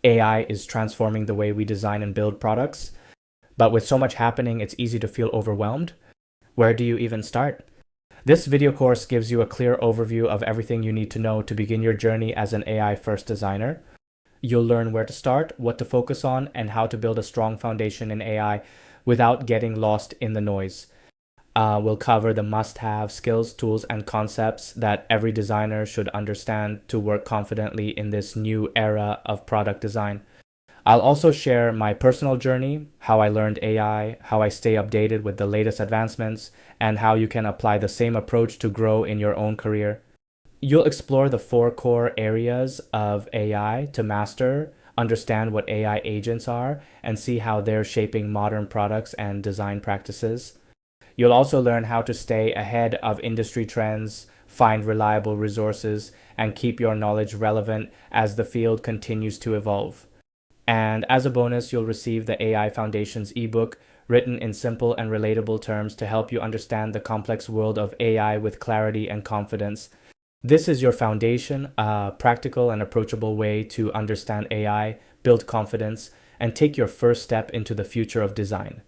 AI is transforming the way we design and build products. But with so much happening, it's easy to feel overwhelmed. Where do you even start? This video course gives you a clear overview of everything you need to know to begin your journey as an AI first designer. You'll learn where to start, what to focus on, and how to build a strong foundation in AI without getting lost in the noise. We'll cover the must-have skills, tools, and concepts that every designer should understand to work confidently in this new era of product design. I'll also share my personal journey, how I learned AI, how I stay updated with the latest advancements, and how you can apply the same approach to grow in your own career. You'll explore the four core areas of AI to master, understand what AI agents are, and see how they're shaping modern products and design practices. You'll also learn how to stay ahead of industry trends, find reliable resources, and keep your knowledge relevant as the field continues to evolve. And as a bonus, you'll receive the AI Foundations ebook written in simple and relatable terms to help you understand the complex world of AI with clarity and confidence. This is your foundation, a practical and approachable way to understand AI, build confidence, and take your first step into the future of design.